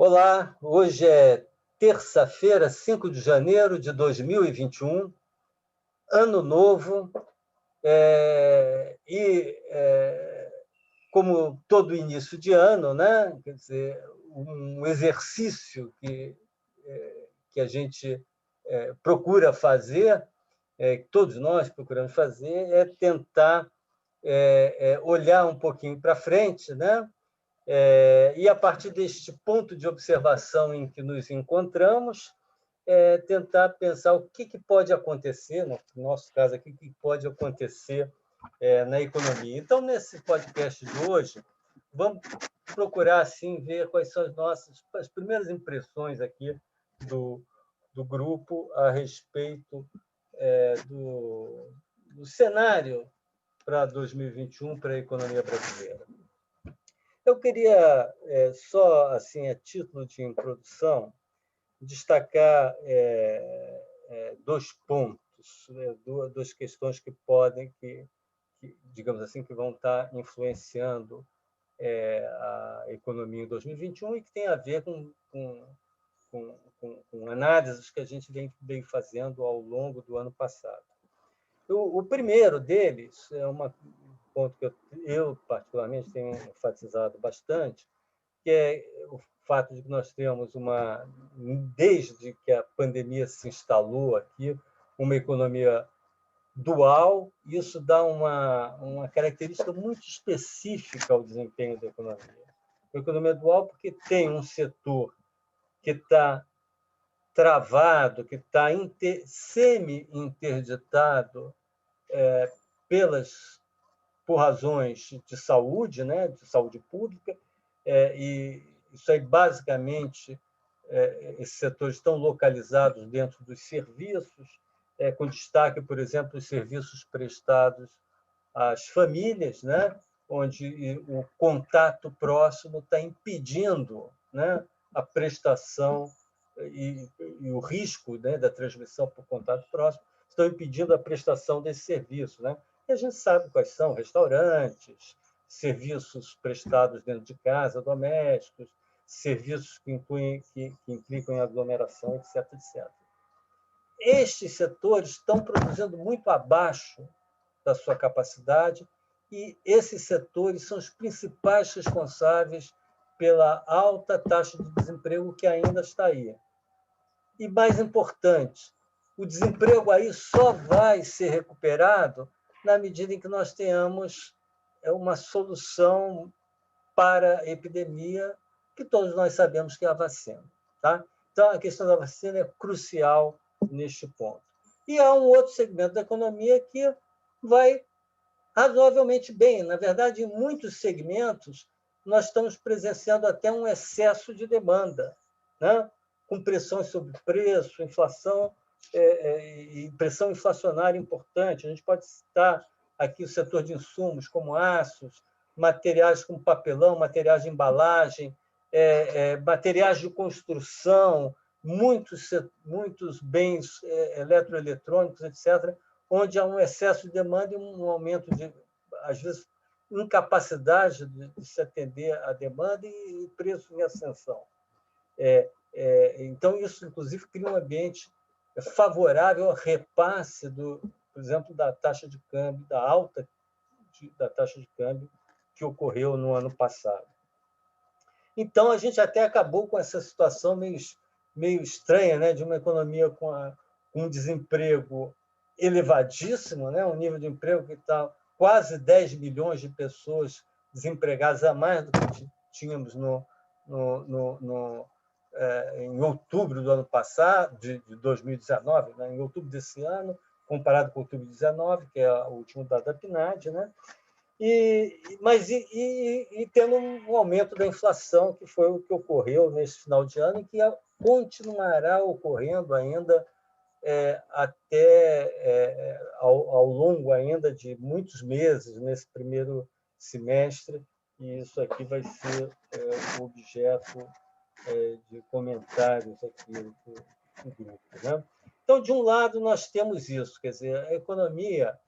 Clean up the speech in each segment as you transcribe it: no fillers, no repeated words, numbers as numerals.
Olá, hoje é terça-feira, 5 de janeiro de 2021, ano novo, como todo início de ano, né? Quer dizer, um exercício que a gente procura fazer, que todos nós procuramos fazer, é tentar olhar um pouquinho para frente, né? E, a partir deste ponto de observação em que nos encontramos, tentar pensar o que pode acontecer, no nosso caso aqui, o que pode acontecer na economia. Então, nesse podcast de hoje, vamos procurar assim, ver quais são as primeiras impressões aqui do grupo a respeito do cenário para 2021 para a economia brasileira. Eu queria, só assim, a título de introdução, destacar dois pontos, duas questões que podem, digamos assim, que vão estar influenciando a economia em 2021 e que tem a ver com análises que a gente vem fazendo ao longo do ano passado. O primeiro deles é um ponto que eu particularmente tenho enfatizado bastante, que é o fato de que nós temos desde que a pandemia se instalou aqui, uma economia dual. Isso dá uma característica muito específica ao desempenho da economia. A economia dual porque tem um setor que está travado, que está semi-interditado por razões de saúde, né, de saúde pública, e isso aí, basicamente, esses setores estão localizados dentro dos serviços, com destaque, por exemplo, os serviços prestados às famílias, né, onde o contato próximo está impedindo, né, a prestação e o risco, né, da transmissão por contato próximo estão impedindo a prestação desse serviço, né? E a gente sabe quais são: restaurantes, serviços prestados dentro de casa, domésticos, serviços que implicam em aglomeração, etc, etc. Estes setores estão produzindo muito abaixo da sua capacidade e esses setores são os principais responsáveis pela alta taxa de desemprego que ainda está aí. E, mais importante, o desemprego aí só vai ser recuperado na medida em que nós tenhamos uma solução para a epidemia, que todos nós sabemos que é a vacina. Tá? Então, a questão da vacina é crucial neste ponto. E há um outro segmento da economia que vai razoavelmente bem. Na verdade, em muitos segmentos, nós estamos presenciando até um excesso de demanda, né? Com pressões sobre preço, inflação e pressão inflacionária importante. A gente pode citar aqui o setor de insumos, como aços, materiais como papelão, materiais de embalagem, materiais de construção, muitos bens eletroeletrônicos, etc., onde há um excesso de demanda e um aumento de, às vezes, incapacidade de se atender à demanda e preço em ascensão. Então, isso, inclusive, cria um ambiente favorável ao repasse, por exemplo, da taxa de câmbio, da alta da taxa de câmbio que ocorreu no ano passado. Então, a gente até acabou com essa situação meio estranha, né, de uma economia com um desemprego elevadíssimo, né, um nível de emprego que está quase 10 milhões de pessoas desempregadas a mais do que tínhamos em outubro do ano passado, de 2019, né, em outubro desse ano, comparado com outubro de 2019, que é o último dado da PNAD, né? Mas tendo um aumento da inflação, que foi o que ocorreu nesse final de ano e que continuará ocorrendo ainda até ao longo ainda de muitos meses nesse primeiro semestre, e isso aqui vai ser objeto de comentários aqui do grupo, né? Então, de um lado, nós temos isso, quer dizer, a economia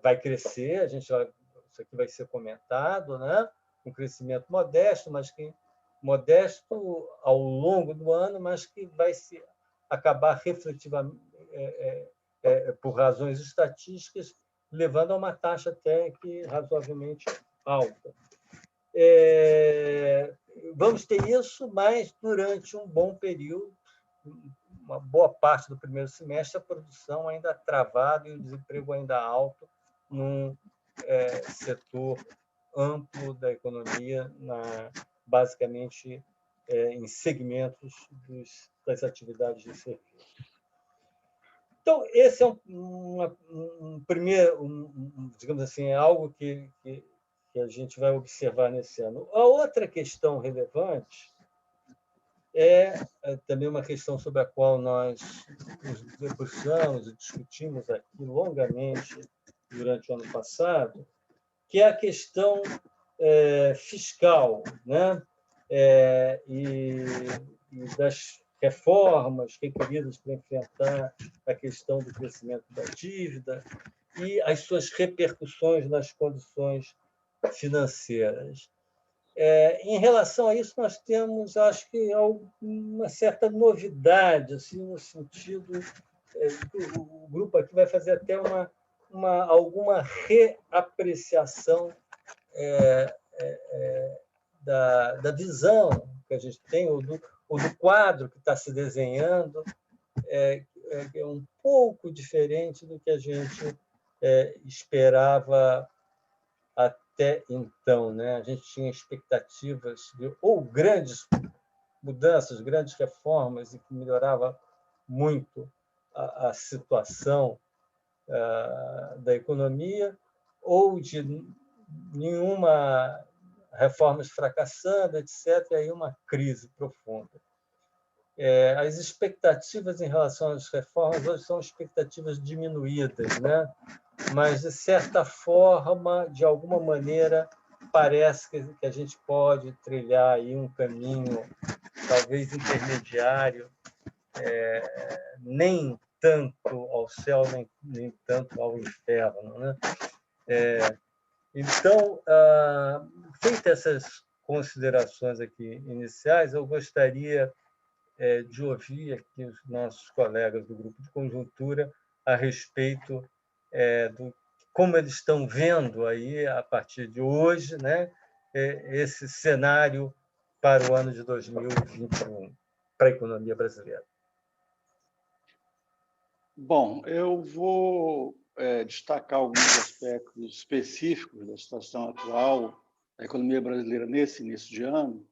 vai crescer, isso aqui vai ser comentado, né? Um crescimento modesto, mas que modesto ao longo do ano, mas que vai se acabar refletivamente, por razões estatísticas, levando a uma taxa até que razoavelmente alta. Vamos ter isso, mas durante um bom período, uma boa parte do primeiro semestre, a produção ainda travada e o desemprego ainda alto num setor amplo da economia, basicamente em segmentos das atividades de serviço. Então, esse é um primeiro, digamos assim, é algo que a gente vai observar nesse ano. A outra questão relevante é também uma questão sobre a qual nós nos debruçamos e discutimos aqui longamente durante o ano passado, que é a questão fiscal, né? E das reformas requeridas para enfrentar a questão do crescimento da dívida e as suas repercussões nas condições financeiras. Em relação a isso, nós temos, acho que, uma certa novidade, assim, no sentido que o grupo aqui vai fazer até alguma reapreciação da visão que a gente tem, ou do quadro que está se desenhando, é um pouco diferente do que a gente esperava até então, né? A gente tinha expectativas de ou grandes mudanças, grandes reformas, e que melhorava muito a situação da economia, ou de nenhuma reformas fracassando, etc., e aí uma crise profunda. As expectativas em relação às reformas hoje são expectativas diminuídas, né? Mas, de certa forma, de alguma maneira, parece que a gente pode trilhar aí um caminho, talvez intermediário, nem tanto ao céu, nem tanto ao inferno, né? Então, feitas essas considerações aqui iniciais, eu gostaria de ouvir aqui os nossos colegas do Grupo de Conjuntura a respeito do como eles estão vendo aí, a partir de hoje, né, esse cenário para o ano de 2021, para a economia brasileira. Bom, eu vou destacar alguns aspectos específicos da situação atual da economia brasileira nesse início de ano,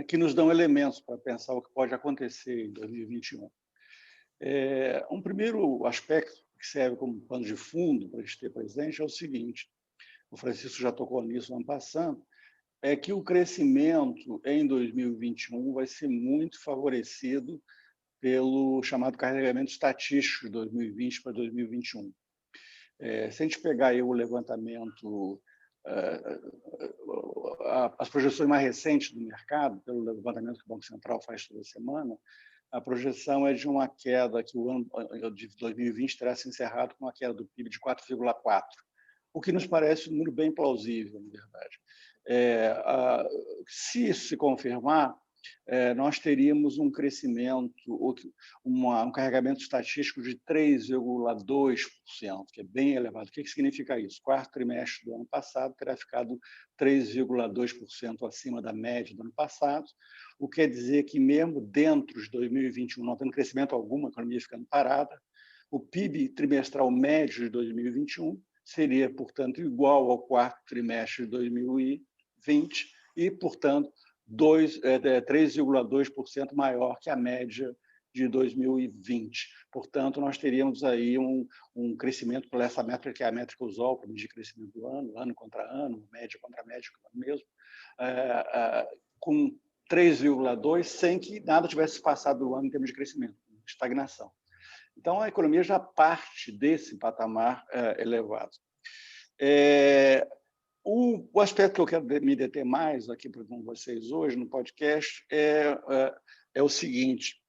que nos dão elementos para pensar o que pode acontecer em 2021. Um primeiro aspecto que serve como pano de fundo para a gente ter presente é o seguinte: o Francisco já tocou nisso no ano passado, é que o crescimento em 2021 vai ser muito favorecido pelo chamado carregamento estatístico de 2020 para 2021. Se a gente pegar aí o levantamento, as projeções mais recentes do mercado, pelo levantamento que o Banco Central faz toda semana, a projeção é de uma queda, que o ano de 2020 terá se encerrado com uma queda do PIB de 4,4%, o que nos parece um número bem plausível, na verdade. Se isso se confirmar, nós teríamos um crescimento, um carregamento estatístico de 3,2%, que é bem elevado. O que significa isso? O quarto trimestre do ano passado terá ficado 3,2% acima da média do ano passado, o que quer dizer que, mesmo dentro de 2021, não tendo crescimento algum, a economia ficando parada, o PIB trimestral médio de 2021 seria, portanto, igual ao quarto trimestre de 2020 e, portanto, 3,2% maior que a média de 2020. Portanto, nós teríamos aí um crescimento por essa métrica, que é a métrica usual para medir crescimento do ano contra ano, média contra média mesmo, com 3,2%, sem que nada tivesse passado do ano em termos de crescimento, estagnação. Então, a economia já parte desse patamar elevado. O aspecto que eu quero me deter mais aqui com vocês hoje no podcast é o seguinte: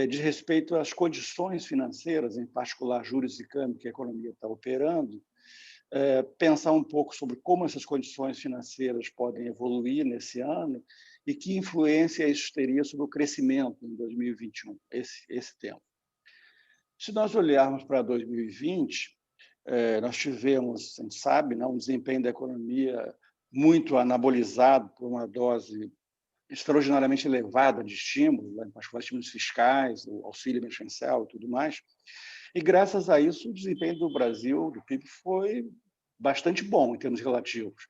diz respeito às condições financeiras, em particular juros e câmbio, que a economia está operando, pensar um pouco sobre como essas condições financeiras podem evoluir nesse ano e que influência isso teria sobre o crescimento em 2021, esse tempo. Se nós olharmos para 2020, nós tivemos, a gente sabe, um desempenho da economia muito anabolizado por uma dose extraordinariamente elevada de estímulos, em particular estímulos fiscais, o auxílio emergencial e tudo mais. E, graças a isso, o desempenho do Brasil, do PIB, foi bastante bom em termos relativos.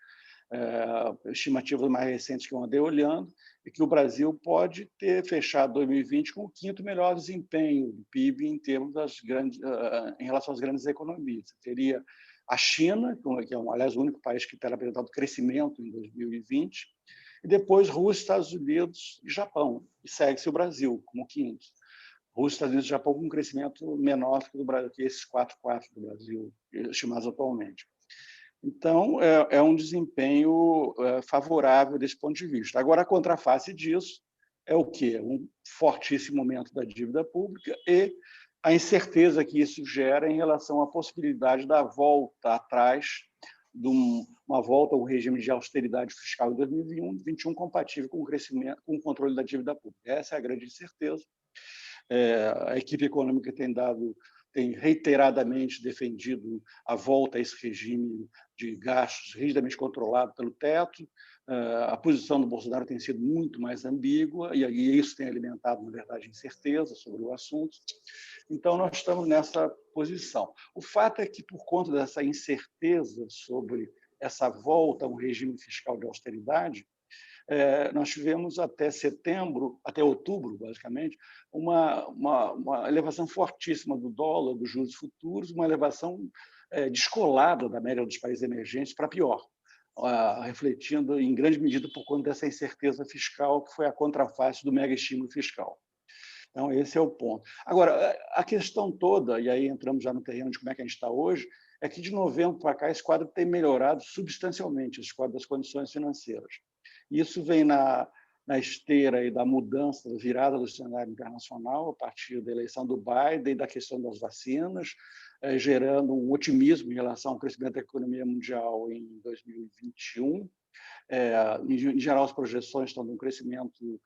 Estimativas mais recentes que eu andei olhando é que o Brasil pode ter fechado 2020 com o quinto melhor desempenho do PIB em termos em relação às grandes economias. Teria a China, que é, aliás, o único país que terá apresentado crescimento em 2020, e depois Rússia, Estados Unidos e Japão, e segue-se o Brasil como quinto. Rússia, Estados Unidos e Japão com um crescimento menor que, do Brasil, que esses 4,4 do Brasil, estimados atualmente. Então, é um desempenho favorável desse ponto de vista. Agora, a contraface disso é o quê? Um fortíssimo aumento da dívida pública e a incerteza que isso gera em relação à possibilidade da volta atrás, de uma volta ao regime de austeridade fiscal em 2021 compatível com o crescimento, com o controle da dívida pública. Essa é a grande incerteza. A equipe econômica tem reiteradamente defendido a volta a esse regime de gastos rigidamente controlado pelo teto. A posição do Bolsonaro tem sido muito mais ambígua e isso tem alimentado, na verdade, incerteza sobre o assunto. Então, nós estamos nessa posição. O fato é que, por conta dessa incerteza sobre essa volta a um regime fiscal de austeridade, nós tivemos até outubro, basicamente, uma elevação fortíssima do dólar, dos juros futuros, uma elevação descolada da média dos países emergentes para pior, refletindo em grande medida por conta dessa incerteza fiscal, que foi a contraface do mega estímulo fiscal. Então, esse é o ponto. Agora, a questão toda, e aí entramos já no terreno de como é que a gente está hoje, é que de novembro para cá esse quadro tem melhorado substancialmente, esse quadro das condições financeiras. Isso vem na esteira aí da mudança, da virada do cenário internacional, a partir da eleição do Biden e da questão das vacinas, gerando um otimismo em relação ao crescimento da economia mundial em 2021. Em geral, as projeções estão de um crescimento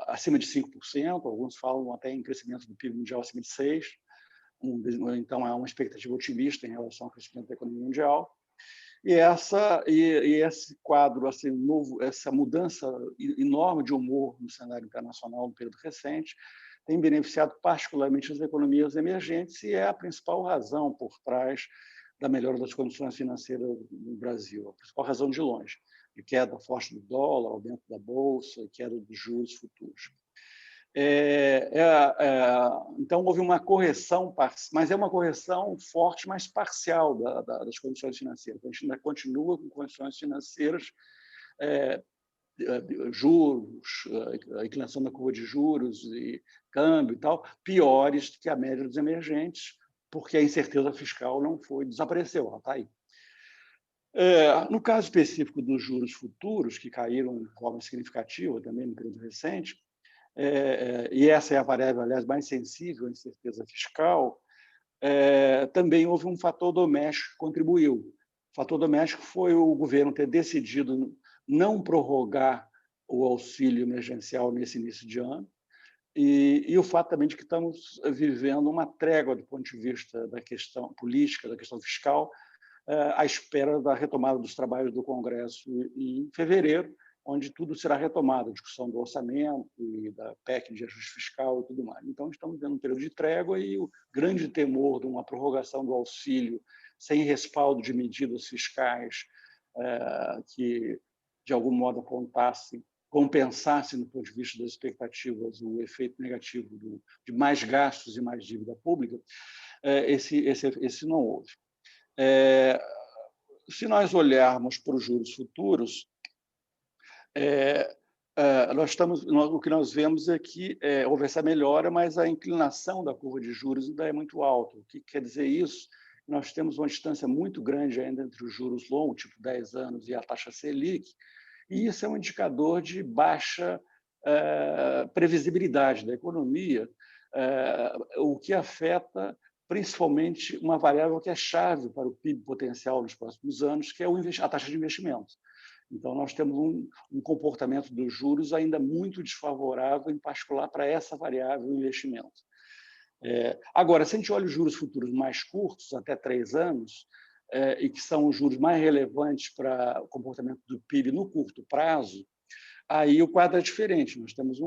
acima de 5%, alguns falam até em crescimento do PIB mundial acima de 6%. Então, há uma expectativa otimista em relação ao crescimento da economia mundial. E esse quadro assim, novo, essa mudança enorme de humor no cenário internacional no período recente, tem beneficiado particularmente as economias emergentes e é a principal razão por trás da melhora das condições financeiras no Brasil, a principal razão de longe, de queda forte do dólar, aumento da bolsa e queda dos juros futuros. Então, houve uma correção, mas é uma correção forte, mas parcial das condições financeiras. A gente ainda continua com condições financeiras, juros, a inclinação da curva de juros e câmbio e tal, piores do que a média dos emergentes, porque a incerteza fiscal desapareceu, ela está aí. No caso específico dos juros futuros, que caíram de forma significativa também no período recente, e essa é a variável, aliás, mais sensível à incerteza fiscal, também houve um fator doméstico que contribuiu. O fator doméstico foi o governo ter decidido não prorrogar o auxílio emergencial nesse início de ano, e o fato também de que estamos vivendo uma trégua do ponto de vista da questão política, da questão fiscal, à espera da retomada dos trabalhos do Congresso em fevereiro, onde tudo será retomado, a discussão do orçamento e da PEC de ajuste fiscal e tudo mais. Então, estamos vendo um período de trégua e o grande temor de uma prorrogação do auxílio sem respaldo de medidas fiscais que, de algum modo, compensasse, no ponto de vista das expectativas, o efeito negativo de mais gastos e mais dívida pública, esse não houve. Se nós olharmos para os juros futuros, o que nós vemos é que houve essa melhora, mas a inclinação da curva de juros ainda é muito alta. O que quer dizer isso? Nós temos uma distância muito grande ainda entre os juros longos, tipo 10 anos, e a taxa Selic, e isso é um indicador de baixa previsibilidade da economia, o que afeta principalmente uma variável que é chave para o PIB potencial nos próximos anos, que é a taxa de investimentos. Então, nós temos um comportamento dos juros ainda muito desfavorável, em particular para essa variável investimento. Agora, se a gente olha os juros futuros mais curtos, até 3 anos, e que são os juros mais relevantes para o comportamento do PIB no curto prazo, aí o quadro é diferente. Nós temos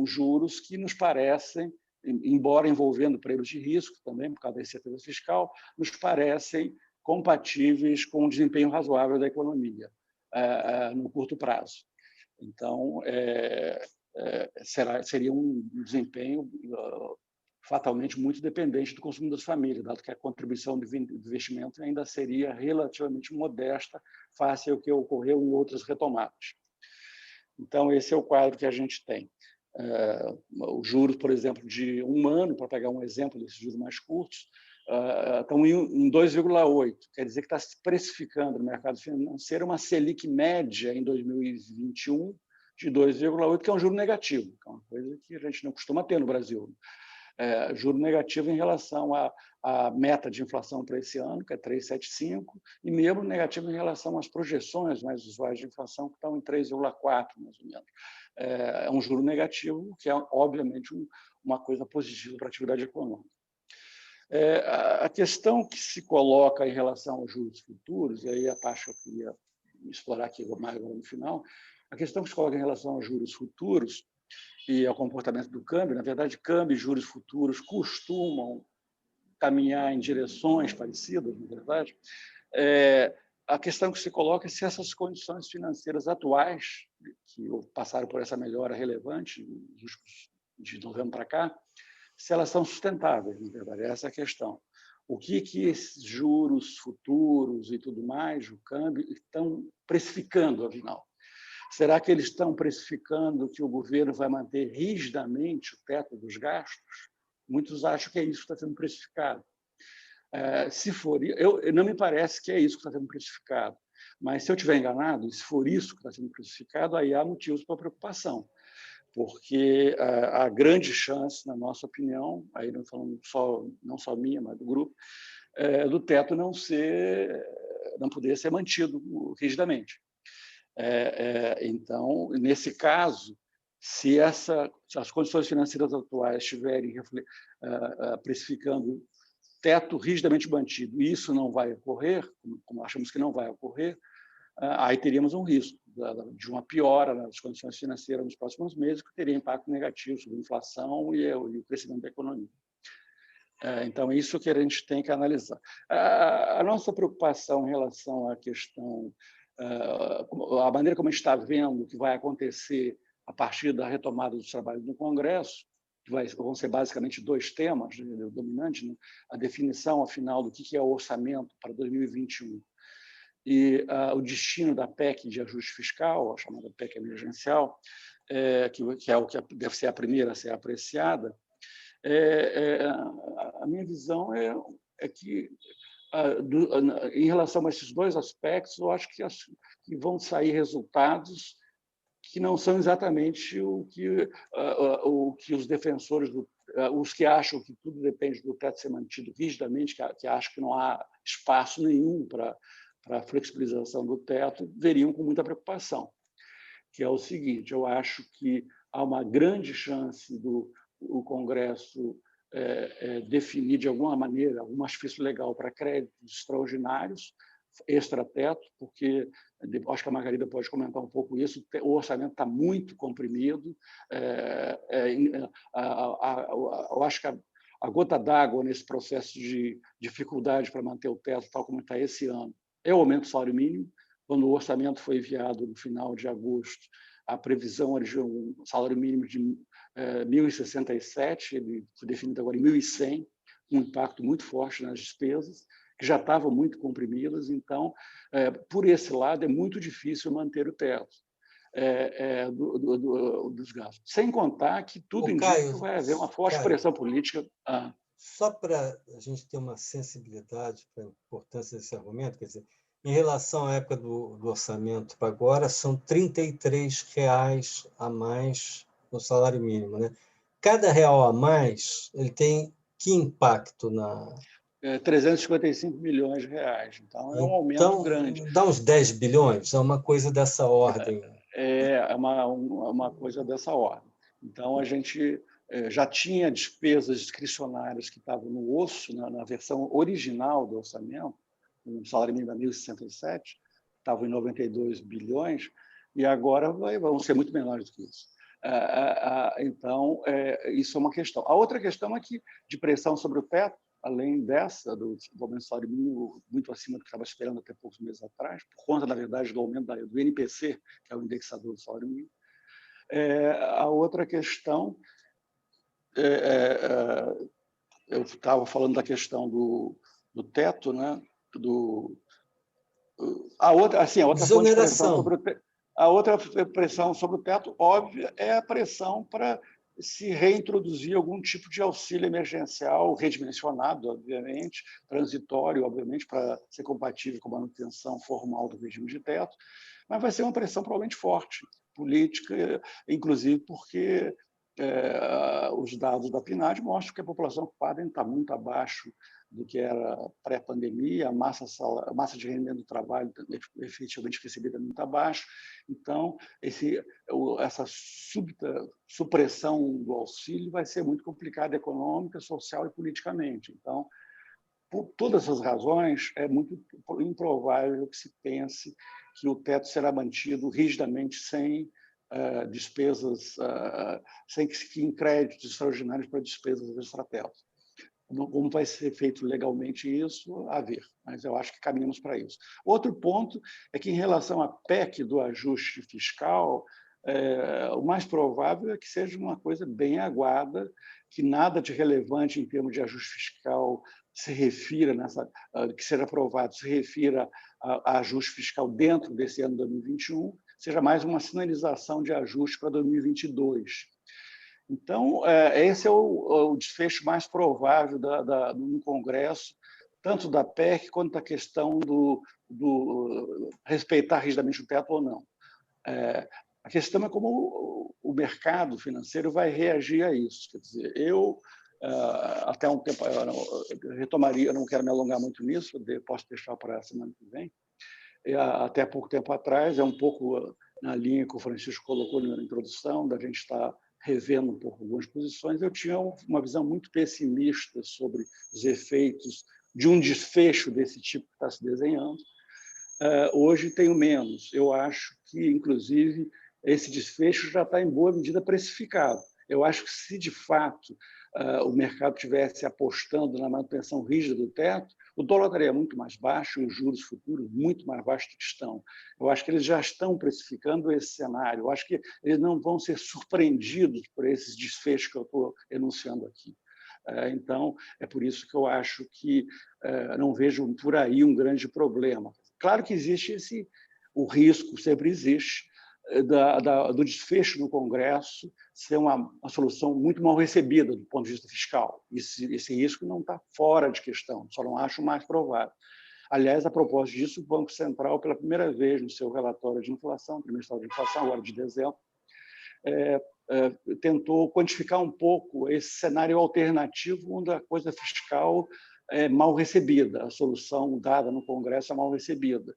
juros que nos parecem, embora envolvendo prêmios de risco também, por causa da incerteza fiscal, nos parecem compatíveis com um desempenho razoável da economia no curto prazo. Então, seria um desempenho fatalmente muito dependente do consumo das famílias, dado que a contribuição de investimento ainda seria relativamente modesta face ao que ocorreu em outras retomadas. Então, esse é o quadro que a gente tem. Os juros, por exemplo, de 1 ano, para pegar um exemplo desses juros mais curtos, estão em 2,8, quer dizer que está se precificando no mercado financeiro uma Selic média em 2021 de 2,8, que é um juro negativo, que é uma coisa que a gente não costuma ter no Brasil. Juro negativo em relação à meta de inflação para esse ano, que é 3,75, e mesmo negativo em relação às projeções mais usuais de inflação, que estão em 3,4, mais ou menos. É um juro negativo, que é, obviamente, uma coisa positiva para a atividade econômica. A questão que se coloca em relação aos juros futuros, e aí a taxa eu queria explorar aqui mais agora no final, a questão que se coloca em relação aos juros futuros e ao comportamento do câmbio, na verdade, câmbio e juros futuros costumam caminhar em direções parecidas, na verdade. A questão que se coloca é se essas condições financeiras atuais, que passaram por essa melhora relevante de novembro para cá, se elas são sustentáveis, na verdade, essa é a questão. O que esses juros futuros e tudo mais, o câmbio, estão precificando, afinal? Será que eles estão precificando que o governo vai manter rigidamente o teto dos gastos? Muitos acham que é isso que está sendo precificado. Se for, não me parece que é isso que está sendo precificado, mas se eu estiver enganado, e se for isso que está sendo precificado, aí há motivos para preocupação, porque há grande chance, na nossa opinião, aí não falando não só minha, mas do grupo, do teto não poder ser mantido rigidamente. Então, nesse caso, se as condições financeiras atuais estiverem precificando teto rigidamente mantido, e isso não vai ocorrer, como achamos que não vai ocorrer, aí teríamos um risco de uma piora nas condições financeiras nos próximos meses, que teria impacto negativo sobre a inflação e o crescimento da economia. Então, isso que a gente tem que analisar. A nossa preocupação em relação à questão, a maneira como a gente está vendo o que vai acontecer a partir da retomada dos trabalhos no Congresso, que vão ser basicamente 2 temas dominantes, né? A definição, afinal, do que é o orçamento para 2021 e o destino da PEC de ajuste fiscal, a chamada PEC emergencial, que é o que deve ser a primeira a ser apreciada. A minha visão é que, em relação a esses 2 aspectos, eu acho que vão sair resultados que não são exatamente o que os defensores, os que acham que tudo depende do teto ser mantido rigidamente, que acham que não há espaço nenhum para a flexibilização do teto, veriam com muita preocupação, que é o seguinte: eu acho que há uma grande chance o Congresso definir, de alguma maneira, algum artifício legal para créditos extraordinários, extrateto, porque acho que a Margarida pode comentar um pouco isso, o orçamento está muito comprimido. Eu acho que a gota d'água nesse processo de dificuldade para manter o teto, tal como está esse ano, é o aumento do salário mínimo. Quando o orçamento foi enviado no final de agosto, a previsão era de um salário mínimo de 1.067, ele foi definido agora em 1.100, um impacto muito forte nas despesas, que já estavam muito comprimidas. Então, por esse lado, é muito difícil manter o teto dos gastos. Sem contar que tudo indica que vai haver uma forte pressão política. Só para a gente ter uma sensibilidade para a importância desse argumento, quer dizer, em relação à época do orçamento para agora, são R$ 33 a mais no salário mínimo, né? Cada real a mais, ele tem que impacto 355 milhões de reais. Então, é um aumento grande. Dá uns 10 bilhões, é uma coisa dessa ordem. É uma coisa dessa ordem. Então, a gente já tinha despesas discricionárias que estavam no osso, na versão original do orçamento, o salário mínimo de 1.067, estava em 92 bilhões, e agora vão ser muito menores do que isso. Então, isso é uma questão. A outra questão é que, de pressão sobre o teto, além dessa, do aumento do salário mínimo muito acima do que estava esperando até poucos meses atrás, por conta, na verdade, do aumento do INPC, que é o indexador do salário mínimo. A outra questão, eu estava falando da questão do teto, né? A outra fonte de pressão sobre o teto. A outra pressão sobre o teto, óbvia, é a pressão para se reintroduzir algum tipo de auxílio emergencial, redimensionado, obviamente, transitório, obviamente, para ser compatível com a manutenção formal do regime de teto, mas vai ser uma pressão provavelmente forte, política, inclusive porque os dados da PNAD mostram que a população ocupada está muito abaixo do que era pré-pandemia, a massa de rendimento do trabalho efetivamente recebida é muito abaixo. Então, essa súbita supressão do auxílio vai ser muito complicada econômica, social e politicamente. Então, por todas essas razões, é muito improvável que se pense que o teto será mantido rigidamente sem despesas, sem que créditos extraordinários para despesas extrateto. Como vai ser feito legalmente isso, a ver, mas eu acho que caminhamos para isso. Outro ponto é que, em relação à PEC do ajuste fiscal, o mais provável é que seja uma coisa bem aguada, que nada de relevante em termos de ajuste fiscal se refira, que seja aprovado, se refira a ajuste fiscal dentro desse ano 2021, seja mais uma sinalização de ajuste para 2022. Então, esse é o desfecho mais provável no Congresso, tanto da PEC quanto da questão do respeitar rigidamente o teto ou não. A questão é como o mercado financeiro vai reagir a isso. Quer dizer, até um tempo, eu retomaria, eu não quero me alongar muito nisso, posso deixar para a semana que vem. Até pouco tempo atrás, é um pouco na linha que o Francisco colocou na introdução, da gente estar revendo um pouco algumas posições, eu tinha uma visão muito pessimista sobre os efeitos de um desfecho desse tipo que está se desenhando. Hoje tenho menos. Eu acho que, inclusive, esse desfecho já está em boa medida precificado. Eu acho que, se de fato o mercado estivesse apostando na manutenção rígida do teto, o dólar estaria muito mais baixo e os juros futuros muito mais baixos do que estão. Eu acho que eles já estão precificando esse cenário. Eu acho que eles não vão ser surpreendidos por esses desfechos que eu estou enunciando aqui. Então, é por isso que eu acho que não vejo por aí um grande problema. Claro que existe o risco, sempre existe, do desfecho no Congresso ser uma solução muito mal recebida do ponto de vista fiscal. Esse risco não está fora de questão, só não acho mais provável. Aliás, a propósito disso, o Banco Central, pela primeira vez no seu relatório de inflação, trimestral de inflação, agora de dezembro, tentou quantificar um pouco esse cenário alternativo onde a coisa fiscal é mal recebida, a solução dada no Congresso é mal recebida.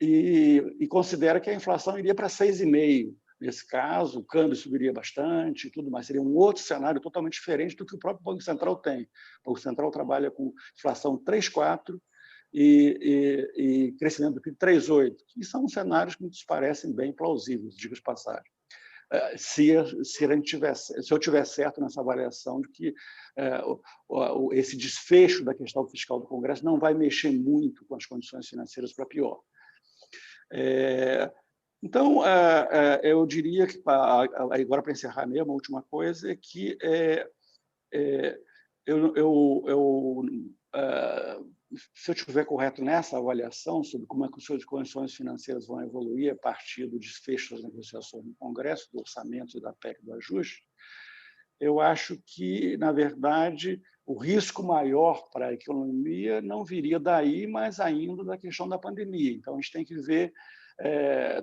E considera que a inflação iria para 6,5%. Nesse caso, o câmbio subiria bastante e tudo mais. Seria um outro cenário totalmente diferente do que o próprio Banco Central tem. O Banco Central trabalha com inflação 3,4% e crescimento do PIB 3,8%, que são cenários que nos parecem bem plausíveis, digo de passagem. Se eu tiver certo nessa avaliação de que esse desfecho da questão fiscal do Congresso não vai mexer muito com as condições financeiras para pior. Então, eu diria que, agora para encerrar mesmo, a última coisa é que se eu estiver correto nessa avaliação sobre como é que as suas condições financeiras vão evoluir a partir do desfecho das negociações no Congresso, do orçamento e da PEC do ajuste, eu acho que, na verdade, o risco maior para a economia não viria daí, mas ainda da questão da pandemia. Então, a gente tem que ver,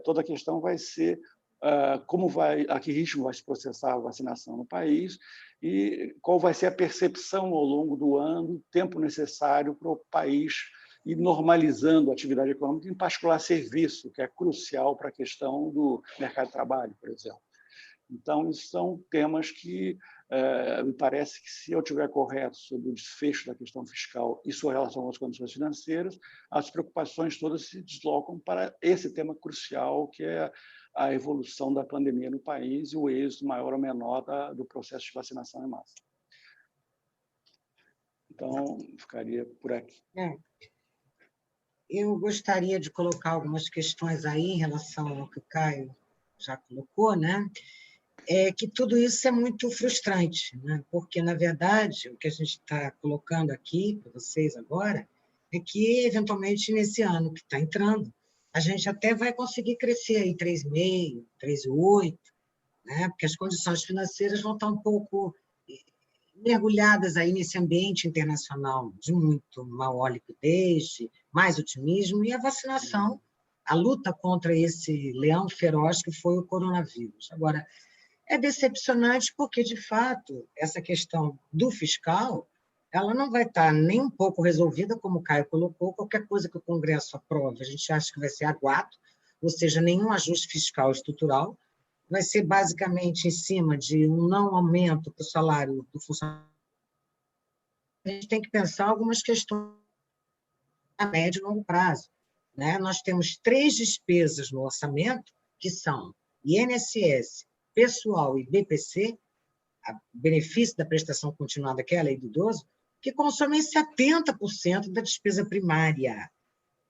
toda a questão vai ser a que ritmo vai se processar a vacinação no país e qual vai ser a percepção ao longo do ano, o tempo necessário para o país ir normalizando a atividade econômica, em particular serviço, que é crucial para a questão do mercado de trabalho, por exemplo. Então, esses são temas que me parece que, se eu estiver correto sobre o desfecho da questão fiscal e sua relação com as condições financeiras, as preocupações todas se deslocam para esse tema crucial, que é a evolução da pandemia no país e o êxito maior ou menor do processo de vacinação em massa. Então, ficaria por aqui. Eu gostaria de colocar algumas questões aí em relação ao que o Caio já colocou, né? Que tudo isso é muito frustrante, né? Porque, na verdade, o que a gente está colocando aqui para vocês agora é que, eventualmente, nesse ano que está entrando, a gente até vai conseguir crescer aí 3,5%, 3,8%, né? Porque as condições financeiras vão estar um pouco mergulhadas aí nesse ambiente internacional de muito maior liquidez, mais otimismo, e a vacinação, a luta contra esse leão feroz que foi o coronavírus. Agora, é decepcionante porque, de fato, essa questão do fiscal, ela não vai estar nem um pouco resolvida, como o Caio colocou. Qualquer coisa que o Congresso aprove, a gente acha que vai ser aguado, ou seja, nenhum ajuste fiscal estrutural, vai ser basicamente em cima de um não aumento do salário do funcionário. A gente tem que pensar algumas questões a médio e longo prazo, né? Nós temos 3 despesas no orçamento, que são INSS, pessoal e BPC, o benefício da prestação continuada, que é a lei do idoso, que consomem 70% da despesa primária.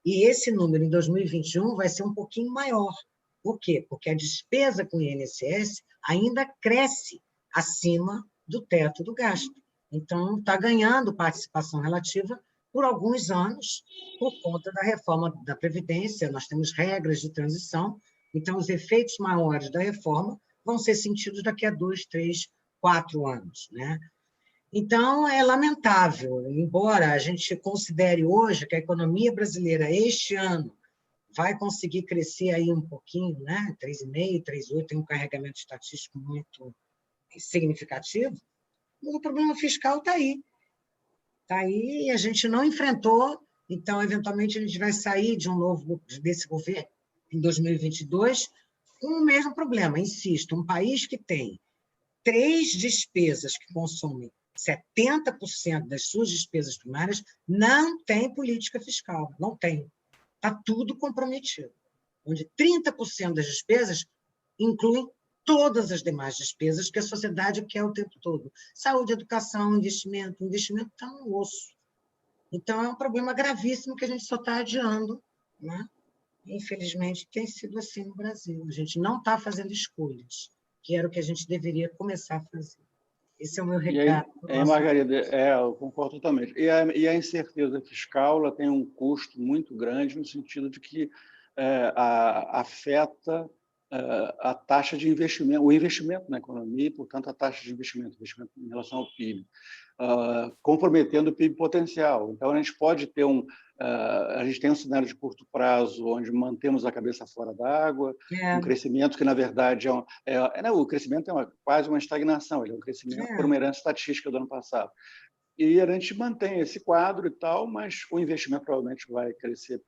E esse número, em 2021, vai ser um pouquinho maior. Por quê? Porque a despesa com o INSS ainda cresce acima do teto do gasto. Então, está ganhando participação relativa por alguns anos, por conta da reforma da Previdência. Nós temos regras de transição, então os efeitos maiores da reforma vão ser sentidos daqui a 2, 3, 4 anos, né? Então, é lamentável, embora a gente considere hoje que a economia brasileira, este ano, vai conseguir crescer aí um pouquinho, né? 3,5%, 3,8%, tem um carregamento estatístico muito significativo, mas o problema fiscal está aí. Está aí e a gente não enfrentou, então, eventualmente, a gente vai sair desse governo em 2022 com o mesmo problema. Insisto, um país que tem 3 despesas que consomem 70% das suas despesas primárias não tem política fiscal, não tem. Está tudo comprometido, onde 30% das despesas incluem todas as demais despesas que a sociedade quer o tempo todo. Saúde, educação, investimento. O investimento está no osso. Então, é um problema gravíssimo que a gente só está adiando, né? Infelizmente, tem sido assim no Brasil. A gente não está fazendo escolhas, que era o que a gente deveria começar a fazer. Esse é o meu recado. Margarida, eu concordo totalmente. E a incerteza fiscal, ela tem um custo muito grande, no sentido de que afeta a taxa de investimento, o investimento na economia e, portanto, a taxa de investimento em relação ao PIB, comprometendo o PIB potencial. Então, a gente pode ter a gente tem um cenário de curto prazo onde mantemos a cabeça fora d'água, um crescimento que, na verdade, o crescimento é quase uma estagnação, ele é um crescimento por uma herança estatística do ano passado. E a gente mantém esse quadro e tal, mas o investimento provavelmente vai crescer.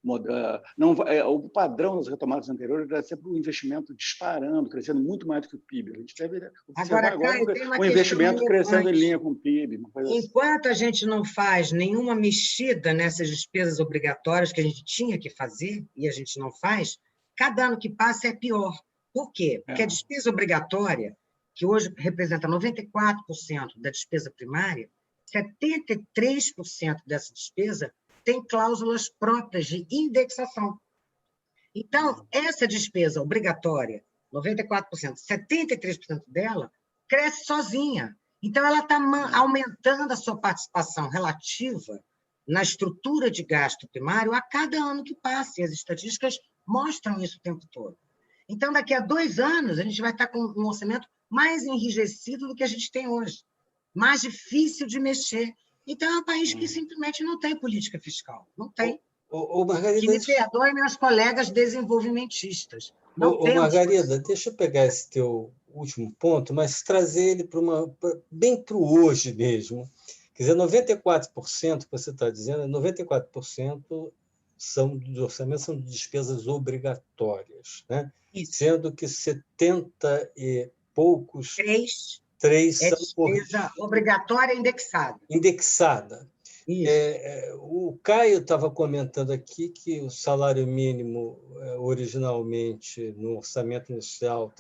O padrão das retomadas anteriores era sempre o investimento disparando, crescendo muito mais do que o PIB. A gente deve observar agora o investimento crescendo em linha com o PIB. Enquanto a gente não faz nenhuma mexida nessas despesas obrigatórias que a gente tinha que fazer, e a gente não faz, cada ano que passa é pior. Por quê? Porque a despesa obrigatória, que hoje representa 94% da despesa primária, 73% dessa despesa tem cláusulas próprias de indexação. Então, essa despesa obrigatória, 94%, 73% dela, cresce sozinha. Então, ela está aumentando a sua participação relativa na estrutura de gasto primário a cada ano que passa, e as estatísticas mostram isso o tempo todo. Então, daqui a 2 anos, a gente vai estar com um orçamento mais enrijecido do que a gente tem hoje, mais difícil de mexer. Então, é um país que simplesmente não tem política fiscal. Não tem. Margarida, que me perdoem meus colegas desenvolvimentistas, Não temos Margarida, deixa eu pegar esse teu último ponto, mas trazer ele bem para o hoje mesmo. Quer dizer, 94% que você está dizendo, 94% do orçamento são de despesas obrigatórias, né? Sendo que 70 e poucos... Três é são despesa obrigatória indexada. Indexada. O Caio estava comentando aqui que o salário mínimo, originalmente, no orçamento inicial,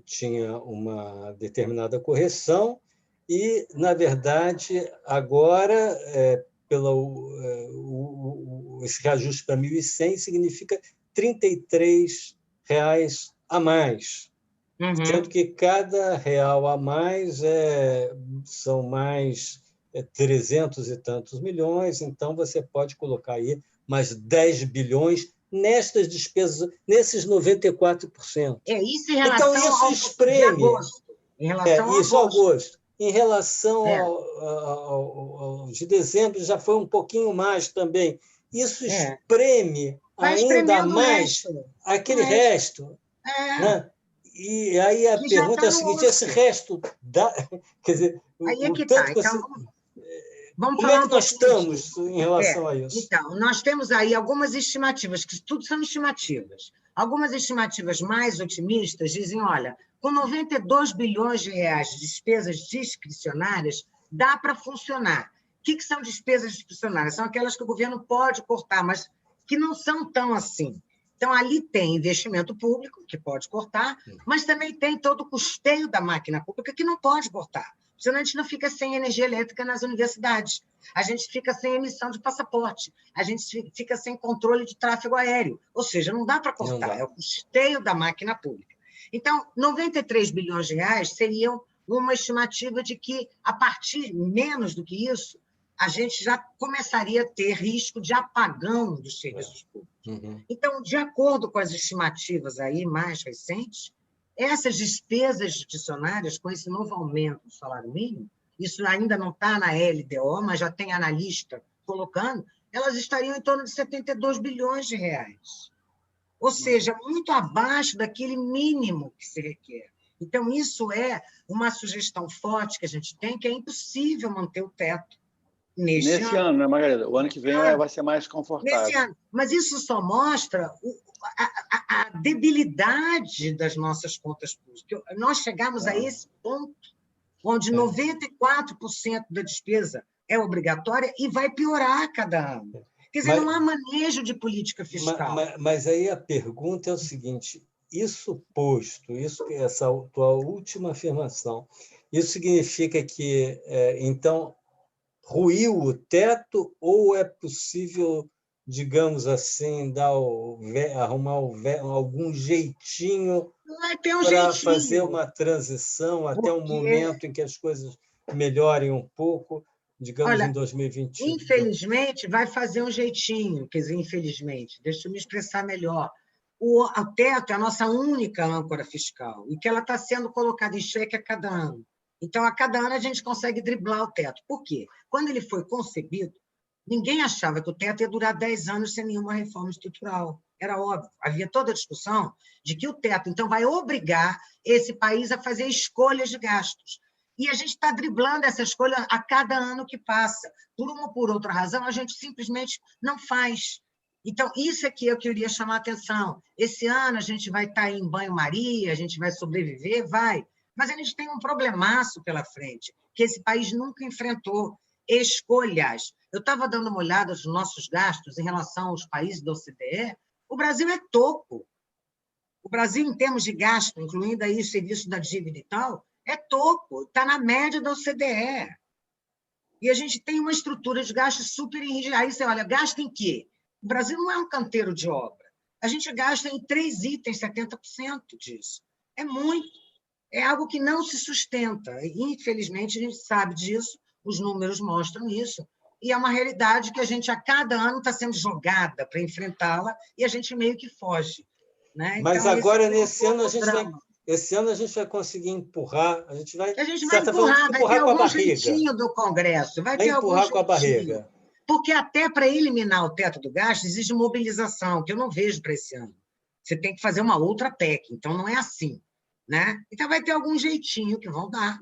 tinha uma determinada correção, e, na verdade, agora, esse reajuste para 1.100 significa R$ 33 a mais. Sendo que cada real a mais são mais 300 e tantos milhões, então você pode colocar aí mais 10 bilhões nestas despesas, nesses 94%. Isso em relação então, isso espreme, de agosto. Em relação isso ao agosto. Em relação ao de dezembro, já foi um pouquinho mais também. Isso espreme ainda mais aquele resto. Né? E aí a pergunta é a seguinte: esse resto quer dizer, aí é que tanto tá. Então, vamos como falar que nós estamos em relação a isso? Então, nós temos aí algumas estimativas, que tudo são estimativas. Algumas estimativas mais otimistas dizem, olha, com 92 bilhões de reais de despesas discricionárias, dá para funcionar. O que são despesas discricionárias? São aquelas que o governo pode cortar, mas que não são tão assim. Então, ali tem investimento público, que pode cortar, mas também tem todo o custeio da máquina pública, que não pode cortar. Senão a gente não fica sem energia elétrica nas universidades, a gente fica sem emissão de passaporte, a gente fica sem controle de tráfego aéreo. Ou seja, não dá para cortar, é o custeio da máquina pública. Então, 93 bilhões de reais seriam uma estimativa de que, a partir menos do que isso, a gente já começaria a ter risco de apagão dos serviços públicos. Então, de acordo com as estimativas aí mais recentes, essas despesas discricionárias, com esse novo aumento do salário mínimo, isso ainda não está na LDO, mas já tem analista colocando, elas estariam em torno de 72 bilhões de reais. Ou seja, muito abaixo daquele mínimo que se requer. Então, isso é uma sugestão forte que a gente tem, que é impossível manter o teto nesse ano, né, Margarida? O ano que vem vai ser mais confortável. Nesse ano. Mas isso só mostra a debilidade das nossas contas públicas. Nós chegamos a esse ponto, onde 94% da despesa é obrigatória e vai piorar a cada ano. Quer dizer, não há manejo de política fiscal. Mas aí a pergunta é o seguinte: isso posto, essa tua última afirmação, isso significa que, então, ruiu o teto, ou é possível, digamos assim, arrumar algum jeitinho para fazer uma transição até um momento em que as coisas melhorem um pouco, digamos, em 2021? Infelizmente, vai fazer um jeitinho, quer dizer, infelizmente, deixa eu me expressar melhor. O teto é a nossa única âncora fiscal, e que ela está sendo colocada em xeque a cada ano. Então, a cada ano, a gente consegue driblar o teto. Por quê? Quando ele foi concebido, ninguém achava que o teto ia durar 10 anos sem nenhuma reforma estrutural. Era óbvio. Havia toda a discussão de que o teto, então, vai obrigar esse país a fazer escolhas de gastos. E a gente está driblando essa escolha a cada ano que passa. Por uma ou por outra razão, a gente simplesmente não faz. Então, isso aqui é o que eu queria chamar a atenção. Esse ano, a gente vai estar em banho-maria, a gente vai sobreviver, vai. Mas a gente tem um problemaço pela frente, que esse país nunca enfrentou: escolhas. Eu estava dando uma olhada nos nossos gastos em relação aos países da OCDE. O Brasil é topo. O Brasil, em termos de gasto, incluindo aí o serviço da dívida e tal, é topo, está na média da OCDE. E a gente tem uma estrutura de gastos super rígida. Aí você olha, gasta em quê? O Brasil não é um canteiro de obra. A gente gasta em 3 itens 70% disso. É muito. É algo que não se sustenta. Infelizmente, a gente sabe disso, os números mostram isso, e é uma realidade que a gente, a cada ano, está sendo jogada para enfrentá-la, e a gente meio que foge. Né? Mas então, agora, nesse ano, a gente vai conseguir empurrar, a gente vai empurrar ter algum jeitinho do Congresso, vai ter algum jeitinho. Com a barriga. Porque até para eliminar o teto do gasto exige mobilização, que eu não vejo para esse ano. Você tem que fazer uma outra PEC, então não é assim, né? Então vai ter algum jeitinho que vão dar.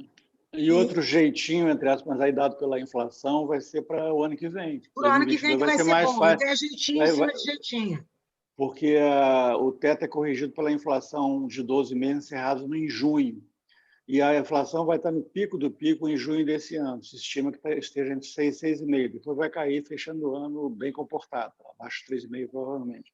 E outro jeitinho, entre aspas, mas aí dado pela inflação, vai ser para o ano que vem. Para o ano que vem 2022 que vai vai ser ser mais bom, fácil, então é jeitinho em cima de jeitinho. porque o teto é corrigido pela inflação de 12 meses encerrados em junho. E a inflação vai estar no pico do pico em junho desse ano. Se estima que esteja entre 6 e 6,5. Depois vai cair, fechando o ano bem comportado, abaixo de 3,5 provavelmente.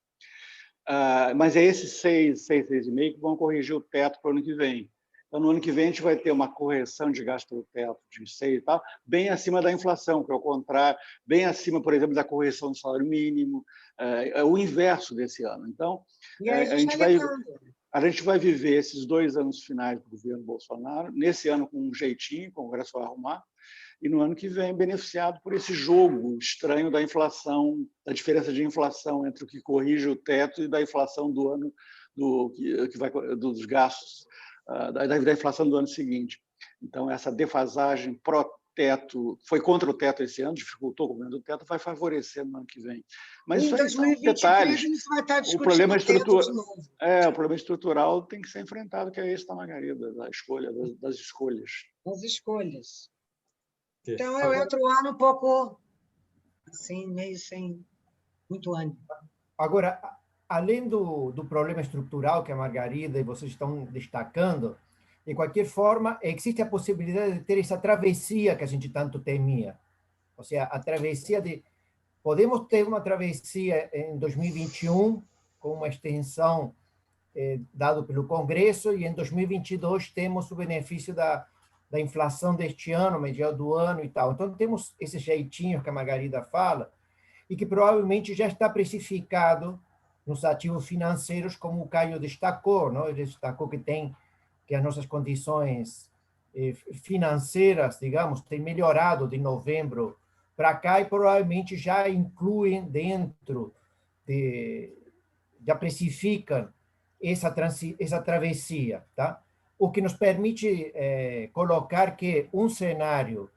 Mas é esses 6,5 que vão corrigir o teto para o ano que vem. Então, no ano que vem, a gente vai ter uma correção de gasto pelo teto de 6 e tal, bem acima da inflação, que é o contrário, bem acima, por exemplo, da correção do salário mínimo, é o inverso desse ano. Então, e aí a gente vai viver esses 2 anos finais do governo Bolsonaro, nesse ano com um jeitinho, o Congresso vai arrumar, e no ano que vem beneficiado por esse jogo estranho da inflação, da diferença de inflação entre o que corrige o teto e da inflação do ano dos gastos, da inflação do ano seguinte. Então, essa defasagem pró-teto foi contra o teto esse ano, dificultou o governo do teto, vai favorecer no ano que vem. Mas isso aí são detalhes. Isso vai estar O problema estrutural de novo. o problema estrutural tem que ser enfrentado, que é esse da Margarida, da escolha, das escolhas. As escolhas. Então, eu entro o ano um pouco assim, meio sem muito ânimo. Agora, além do problema estrutural que a Margarida e vocês estão destacando, de qualquer forma, existe a possibilidade de ter essa travessia que a gente tanto temia. Ou seja, a travessia de... Podemos ter uma travessia em 2021, com uma extensão dado pelo Congresso, e em 2022 temos o benefício da inflação deste ano, medial do ano e tal. Então, temos esses jeitinhos que a Margarida fala, e que provavelmente já está precificado nos ativos financeiros, como o Caio destacou, não? Ele destacou que as nossas condições financeiras, digamos, têm melhorado de novembro para cá e provavelmente já incluem dentro, já precificam essa travessia, tá? O que nos permite colocar que um cenário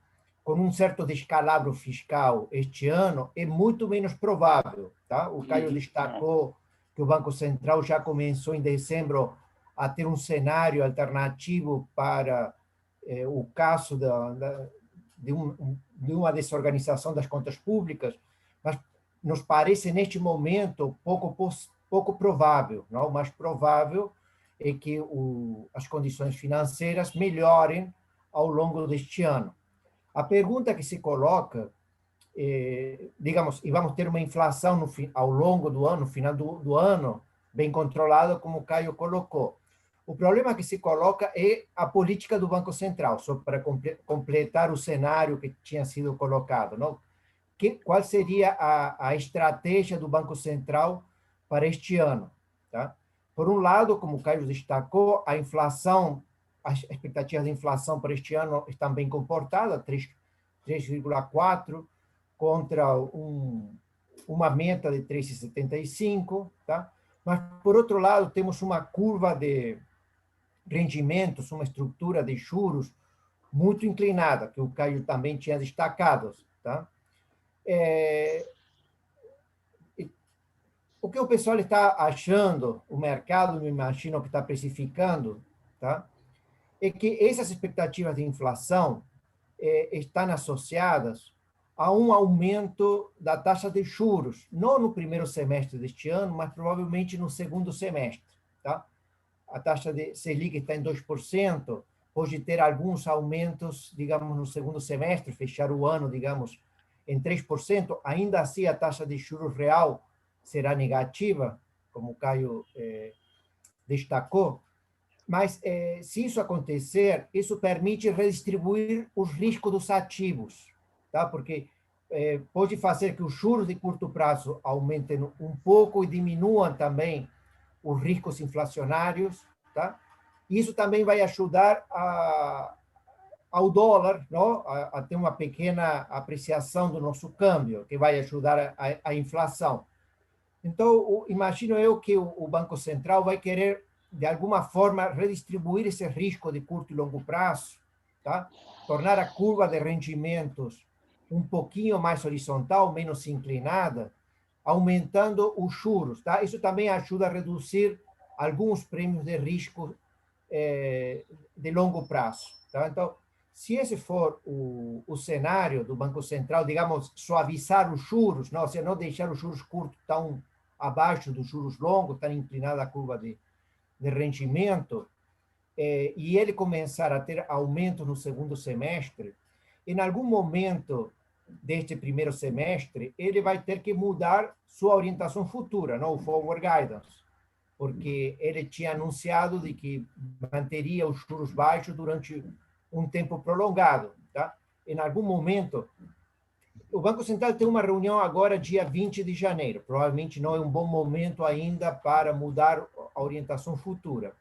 com um certo descalabro fiscal este ano é muito menos provável, tá? O Caio destacou que o Banco Central já começou em dezembro a ter um cenário alternativo para o caso de uma desorganização das contas públicas, mas nos parece neste momento pouco provável, não? O mais provável é que as condições financeiras melhorem ao longo deste ano. A pergunta que se coloca, digamos, e vamos ter uma inflação ao longo do ano, no final do ano, bem controlada, como o Caio colocou. O problema que se coloca é a política do Banco Central, só para completar o cenário que tinha sido colocado, não? Qual seria a estratégia do Banco Central para este ano? Tá? Por um lado, como o Caio destacou, a inflação, as expectativas de inflação para este ano estão bem comportadas, 3,4 contra uma meta de 3,75, tá? Mas, por outro lado, temos uma curva de rendimentos, uma estrutura de juros muito inclinada, que o Caio também tinha destacado, tá? O que o pessoal está achando, o mercado, me imagino que está precificando, tá? É que essas expectativas de inflação estão associadas a um aumento da taxa de juros, não no primeiro semestre deste ano, mas provavelmente no segundo semestre, tá? A taxa de Selic está em 2%, pode ter alguns aumentos, digamos, no segundo semestre, fechar o ano, digamos, em 3%, ainda assim a taxa de juros real será negativa, como o Caio destacou, mas se isso acontecer, isso permite redistribuir os riscos dos ativos, tá? Porque pode fazer que os juros de curto prazo aumentem um pouco e diminuam também os riscos inflacionários, tá? Isso também vai ajudar ao dólar, não? A ter uma pequena apreciação do nosso câmbio, que vai ajudar a inflação. Então, imagino eu que o Banco Central vai querer, de alguma forma, redistribuir esse risco de curto e longo prazo, tá? Tornar a curva de rendimentos um pouquinho mais horizontal, menos inclinada, aumentando os juros. Tá? Isso também ajuda a reduzir alguns prêmios de risco de longo prazo. Tá? Então, se esse for o cenário do Banco Central, digamos, suavizar os juros, não, ou seja, não deixar os juros curtos tão abaixo dos juros longos, tão inclinada a curva de rendimento, e ele começar a ter aumento no segundo semestre, em algum momento deste primeiro semestre, ele vai ter que mudar sua orientação futura, não? O forward guidance, porque ele tinha anunciado de que manteria os juros baixos durante um tempo prolongado. Tá? Em algum momento, o Banco Central tem uma reunião agora, dia 20 de janeiro. Provavelmente não é um bom momento ainda para mudar a orientação futura.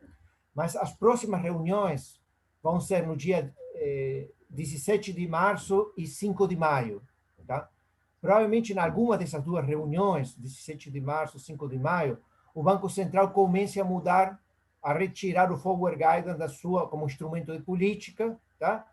Mas as próximas reuniões vão ser no dia 17 de março e 5 de maio. Tá? Provavelmente, em alguma dessas duas reuniões, 17 de março e 5 de maio, o Banco Central comece a mudar, a retirar o forward guidance da sua como instrumento de política, tá?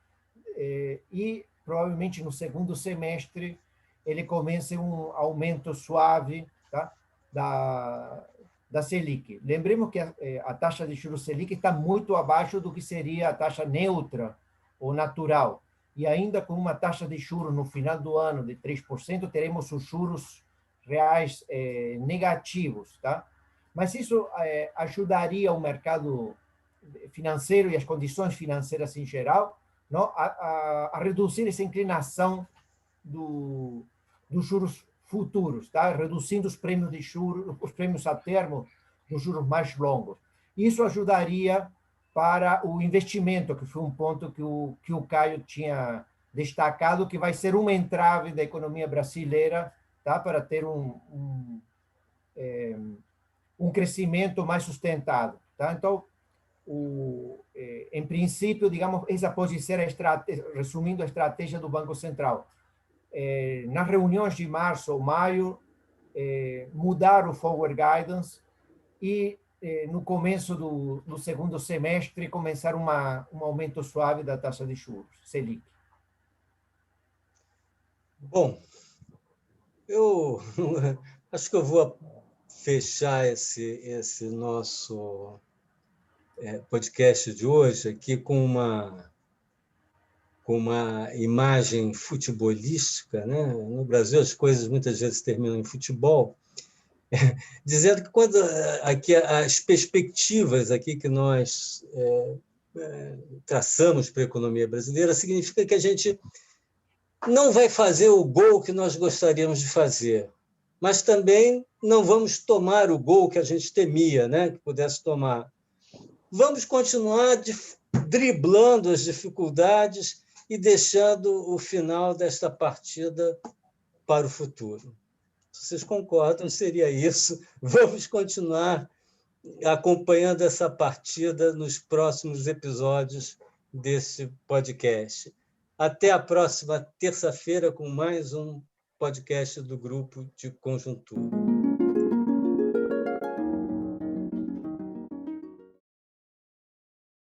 E provavelmente no segundo semestre ele comece um aumento suave, tá? da Selic. Lembremos que a taxa de juros Selic está muito abaixo do que seria a taxa neutra ou natural. E ainda com uma taxa de juros no final do ano de 3%, teremos os juros reais negativos, tá? Mas isso ajudaria o mercado financeiro e as condições financeiras em geral, não, a reduzir essa inclinação dos juros futuros, tá? Reduzindo os prêmios de juros, os prêmios a termo dos juros mais longos. Isso ajudaria para o investimento, que foi um ponto que o Caio tinha destacado, que vai ser uma entrave da economia brasileira, tá? Para ter um crescimento mais sustentado. Tá? Então, em princípio, digamos, essa pode ser resumindo a estratégia do Banco Central. Nas reuniões de março ou maio, mudar o forward guidance e, no começo do segundo semestre, começar um aumento suave da taxa de juros, Selic. Bom, eu acho que eu vou fechar esse nosso podcast de hoje aqui com uma imagem futebolística, né? No Brasil as coisas muitas vezes terminam em futebol, dizendo que quando aqui as perspectivas aqui que nós traçamos para a economia brasileira significa que a gente não vai fazer o gol que nós gostaríamos de fazer, mas também não vamos tomar o gol que a gente temia, né, que pudesse tomar. Vamos continuar driblando as dificuldades e deixando o final desta partida para o futuro. Se vocês concordam, seria isso. Vamos continuar acompanhando essa partida nos próximos episódios desse podcast. Até a próxima terça-feira com mais um podcast do Grupo de Conjuntura.